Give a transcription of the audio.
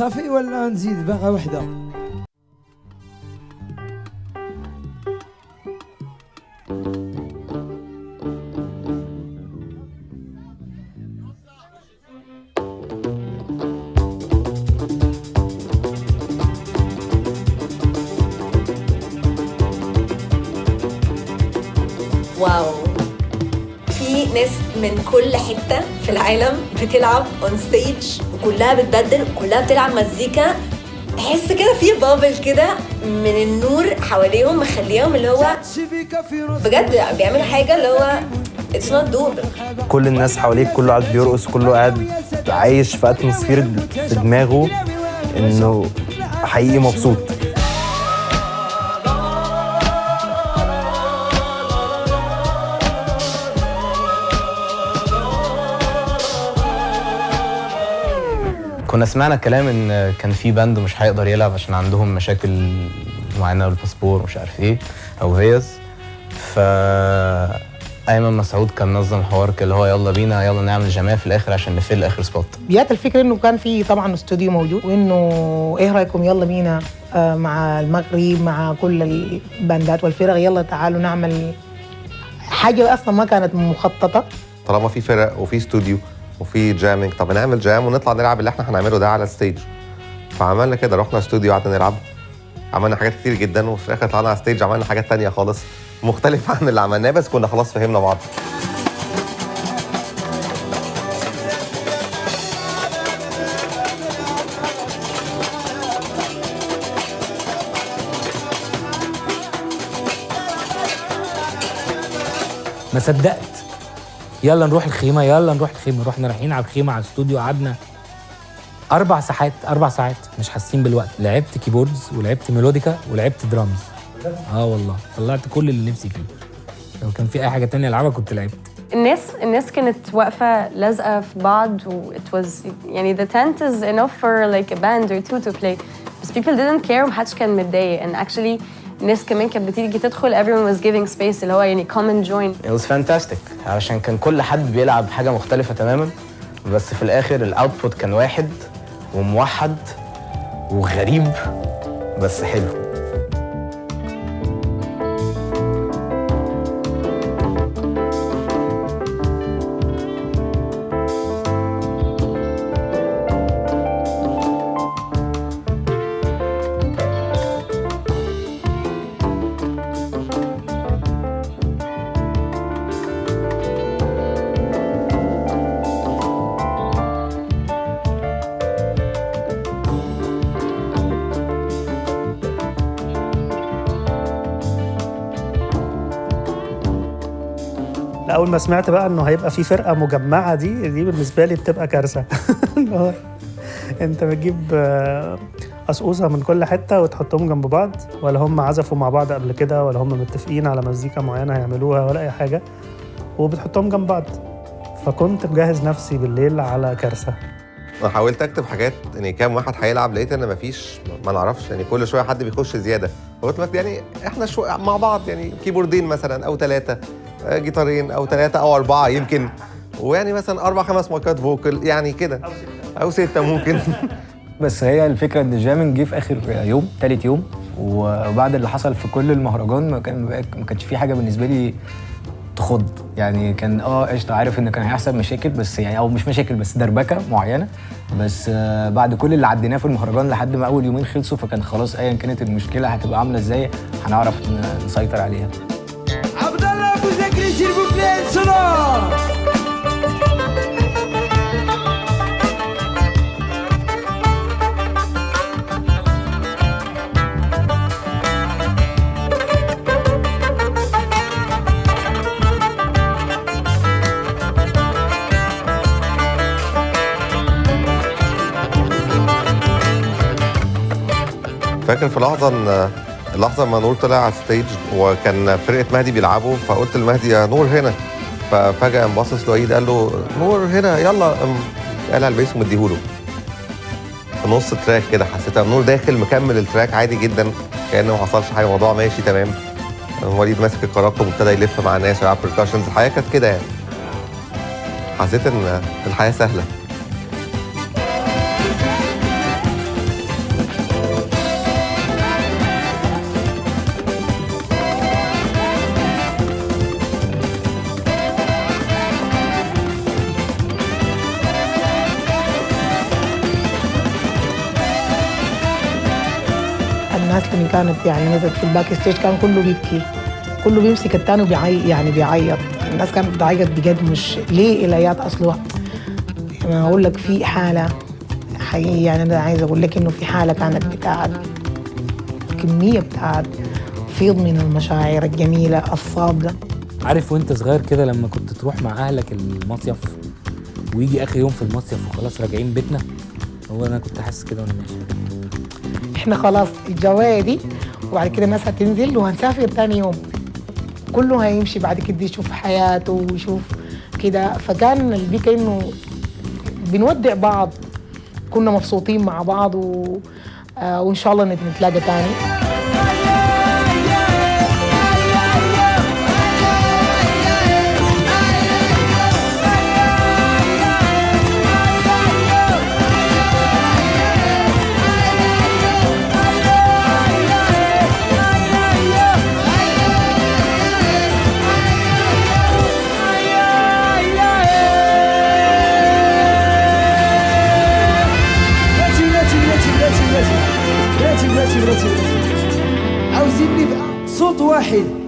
صافي ولا نزيد باغا وحده؟ واو، في ناس من كل حتة في العالم بتلعب اون ستيج وكلها بتبدل وكلها بتلعب مزيكا. تحس كده في بابل كده من النور حواليهم مخليهم اللي هو بجد بيعملوا حاجة اللي هو it's not doable. كل الناس حواليك كله قاعد بيرقص، كله قاعد عايش في اتموسفير في دماغه انه حقيقي مبسوط. كنا سمعنا كلام ان كان في باند مش هيقدر يلعب عشان عندهم مشاكل معينه بالباسبور ومش عارف ايه او فيز. ايمن مسعود كان نظم الحوار كده اللي هو يلا بينا يلا نعمل جماعه في الاخر عشان نفل اخر سبوت. جات الفكره انه كان في طبعا استوديو موجود وانه ايه رايكم يلا بينا مع المغرب مع كل الباندات والفرق يلا تعالوا نعمل حاجه اصلا ما كانت مخططه. طالما في فرق وفي استوديو وفي جامينج، طب نعمل جام ونطلع نلعب اللي احنا هنعمله ده على الستيج. فعملنا كده، رحنا استوديو قعدنا نلعب، عملنا حاجات كتير جدا وفي الاخر طلعنا على الستيج عملنا حاجات تانية خالص مختلفة عن اللي عملناه، بس كنا خلاص فهمنا بعض. ما صدقت يلا نروح الخيمه يلا نروح الخيمه. رحنا رايحين على الخيمه على الاستوديو، قعدنا 4 ساعات مش حاسين بالوقت. لعبت كيبوردز ولعبت ميلوديكا ولعبت درامز. والله طلعت كل اللي نفسي فيه. لو كان في اي حاجه تانية العبها كنت لعبت. الناس كانت واقفه لازقه في بعض و it was يعني the tent is enough for like a band or two to play. بس people didn't care ومحدش كان متضايق and actually الناس كمان كانت بتيجي تدخل everyone was giving space اللي هو يعني come and join. It was fantastic علشان كان كل حد بيلعب حاجه مختلفه تماما، بس في الاخر الاوتبوت كان واحد وموحد وغريب بس حلو. أول ما سمعت بقى إنه هيبقى في فرقة مجمعة دي بالنسبة لي بتبقى كارثة. أنت بتجيب قصقوصة من كل حتة وتحطهم جنب بعض، ولا هم عزفوا مع بعض قبل كده ولا هم متفقين على مزيكا معينة هيعملوها ولا أي حاجة، وبتحطهم جنب بعض. فكنت مجهز نفسي بالليل على كارثة. انا حاولت اكتب حاجات يعني كام واحد هيلعب، لقيت ان مفيش، ما نعرفش يعني كل شويه حد بيخش زياده. قلت يعني احنا مع بعض يعني كيبوردين مثلا او 3 جيتارين او 3 أو 4 يمكن، ويعني مثلا 4 5 مايكات فوكل يعني كده او 6 ممكن. بس هي الفكره ان الجامنج جه في اخر يوم، تالت يوم، وبعد اللي حصل في كل المهرجان ما كانش في حاجه بالنسبه لي تخض. يعني كان قشطه عارف ان كان هيحصل مشاكل، بس يعني او مش مشاكل بس دربكه معينه، بس بعد كل اللي عديناه في المهرجان لحد ما اول يومين خلصوا، فكان خلاص ايا كانت المشكله هتبقى عامله ازاي هنعرف نسيطر عليها. عبد الله ابو زكري سير بو بلاي صلاح. فاكر في اللحظة ما نور طلع على الستيج وكان فرقة مهدي بيلعبوا، فقلت لمهدي يا نور هنا، ففجأة قام باصص لوحيد قال له نور هنا يلا، قال على البيس ومديهوله في نص التراك كده. حسيت نور داخل مكمل التراك عادي جدا كأنه ما حصلش حاجة، الموضوع ماشي تمام. وليد ماسك الكراكب وابتدى يلف مع الناس ويلعب بركاشنز، الحياة كانت كده يعني. حسيت ان الحياة سهلة. الناس اللي كانت يعني نزلت في الباك ستيج كان كله بيبكي، كله بيمسك التاني وبيعيط، يعني بيعيط. الناس كانت بتعيط بجد، مش ليه العياط اصله. انا اقول لك في حاله حقيقي، يعني انا عايزه اقول لك انه في حاله كانت بتاعت كميه بتاعت فيض من المشاعر الجميله الصادقه. عارف وانت صغير كده لما كنت تروح مع اهلك المصيف ويجي اخر يوم في المصيف وخلاص راجعين بيتنا؟ هو انا كنت حاسس كده وانا ماشي. احنا خلاص الجوايه دي وبعد كده الناس هتنزل وهنسافر تاني يوم، كله هيمشي بعد كده يشوف حياته ويشوف كده. فكان البيك انه بنودع بعض، كنا مبسوطين مع بعض وان شاء الله نتلاقى تاني. عاوزين نبقى صوت واحد.